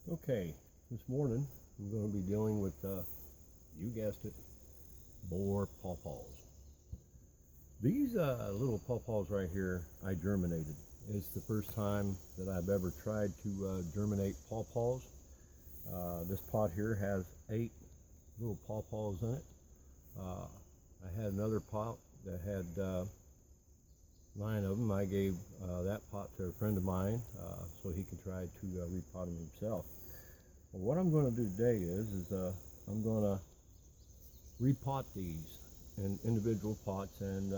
Okay, this morning I'm going to be dealing with, you guessed it, more pawpaws. These little pawpaws right here, I germinated. It's the first time that I've ever tried to germinate pawpaws. This pot here has 8 little pawpaws in it. I had another pot that had 9 of them. I gave that pot to a friend of mine so he could try to repot them himself. Well, what I'm going to do today is I'm going to repot these in individual pots, and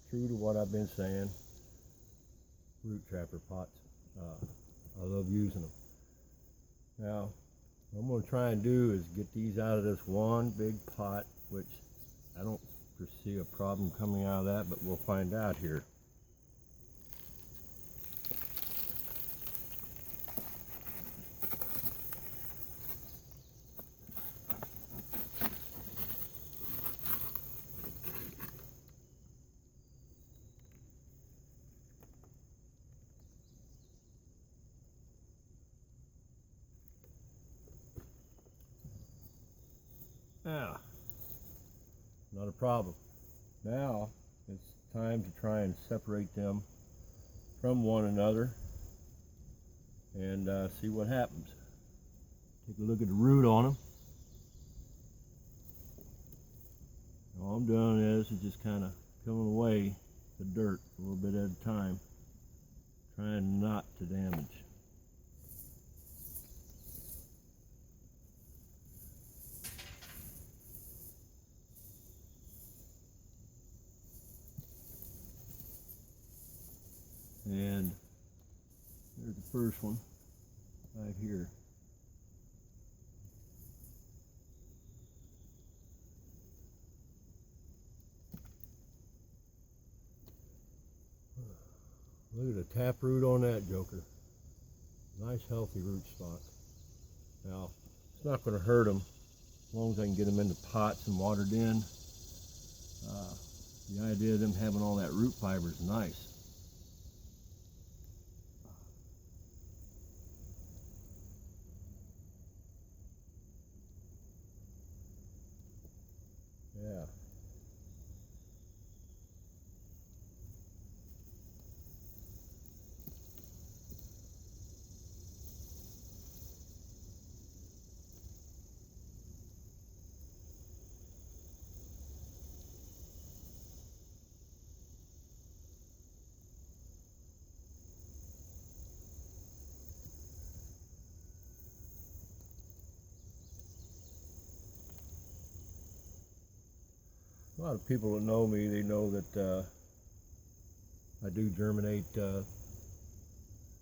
true to what I've been saying, root trapper pots. I love using them. Now, what I'm going to try and do is get these out of this one big pot, which I don't foresee a problem coming out of that, but we'll find out here. Now, not a problem. Now it's time to try and separate them from one another and see what happens. Take a look at the root on them. All I'm doing is just kind of peeling away the dirt a little bit at a time, trying not to damage. And there's the first one right here. Look at the taproot on that joker. Nice healthy rootstock. Now, it's not going to hurt them as long as I can get them into pots and watered in. The idea of them having all that root fiber is nice. Yeah. A lot of people that know me, they know that I do germinate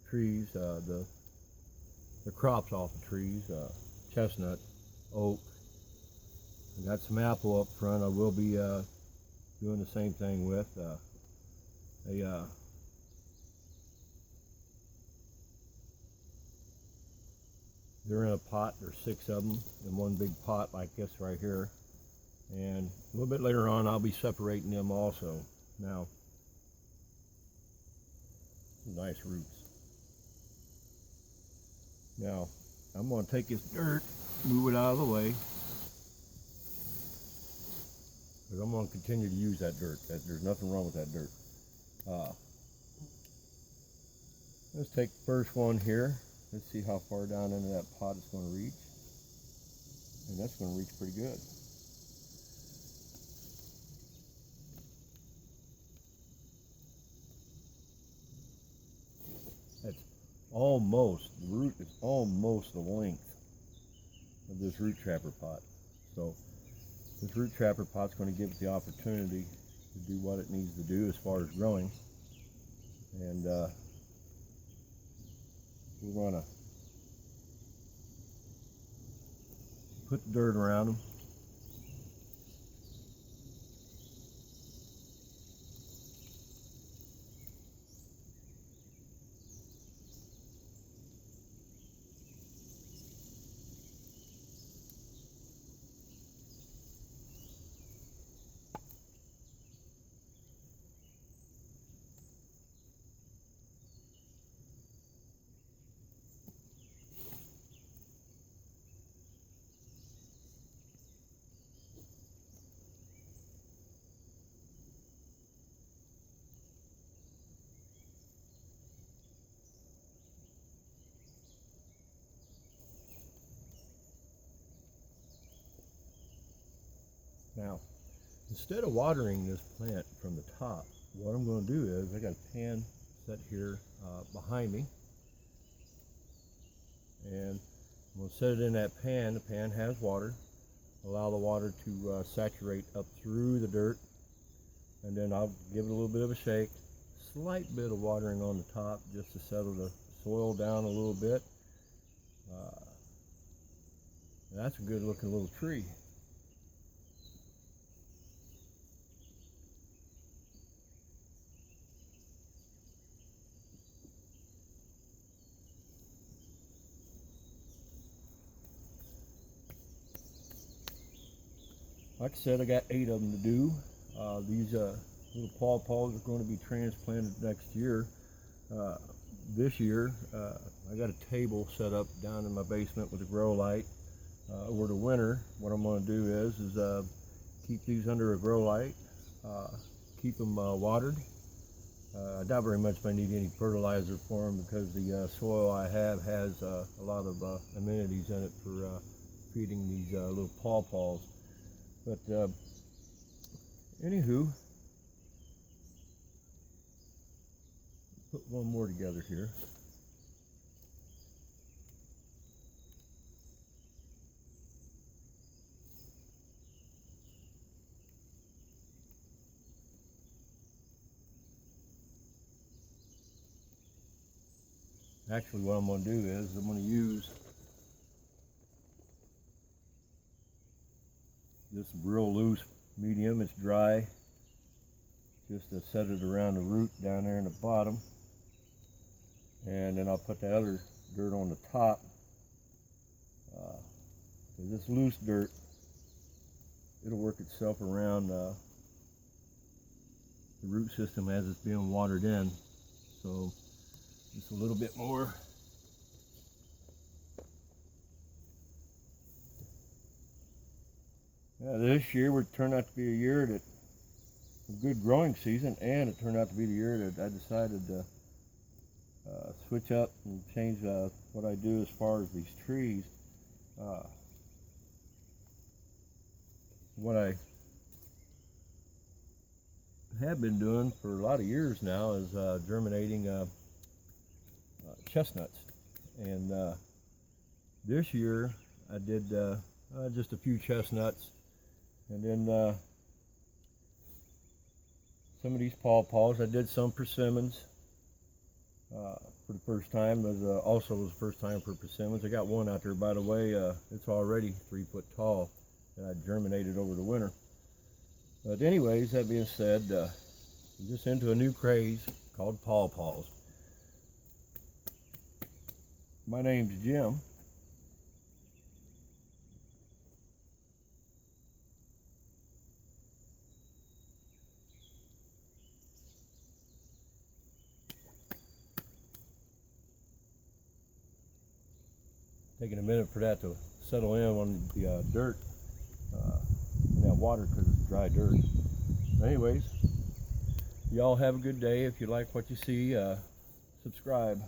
trees, the crops off the trees, chestnut, oak. I got some apple up front. I will be doing the same thing with. They're in a pot. There's 6 of them in one big pot like this right here. And a little bit later on, I'll be separating them also. Now, some nice roots. Now, I'm going to take this dirt, move it out of the way, because I'm going to continue to use that dirt. There's nothing wrong with that dirt. Let's take the first one here. Let's see how far down into that pot it's going to reach. And that's going to reach pretty good. That's almost, the root is almost the length of this root trapper pot. So this root trapper pot's going to give it the opportunity to do what it needs to do as far as growing. And we're going to put the dirt around them. Instead of watering this plant from the top, what I'm going to do is I got a pan set here behind me, and I'm going to set it in that pan. The pan has water. Allow the water to saturate up through the dirt, and then I'll give it a little bit of a shake. Slight bit of watering on the top just to settle the soil down a little bit. That's a good looking little tree. Like I said, I got 8 of them to do. These little pawpaws are going to be transplanted next year. This year, I got a table set up down in my basement with a grow light. Over the winter, what I'm going to do is keep these under a grow light, keep them watered. I doubt very much if I need any fertilizer for them because the soil I have has a lot of amenities in it for feeding these little pawpaws. But anywho, put one more together here. Actually, what I'm going to do is I'm going to use this real loose medium. It's dry, just to set it around the root down there in the bottom, and then I'll put the other dirt on the top. This loose dirt, it'll work itself around the root system as it's being watered in. So just a little bit more. This year would turn out to be a year that a good growing season, and it turned out to be the year that I decided to switch up and change what I do as far as these trees. What I have been doing for a lot of years now is germinating chestnuts, and this year I did just a few chestnuts, and then some of these pawpaws. I did some persimmons for the first time. It was also the first time for persimmons. I got one out there, by the way. It's already 3 foot tall that I germinated over the winter. But anyways, that being said, I'm just into a new craze called pawpaws. My name's Jim. Taking a minute for that to settle in on the dirt and that water because it's dry dirt. Anyways, y'all have a good day. If you like what you see, subscribe.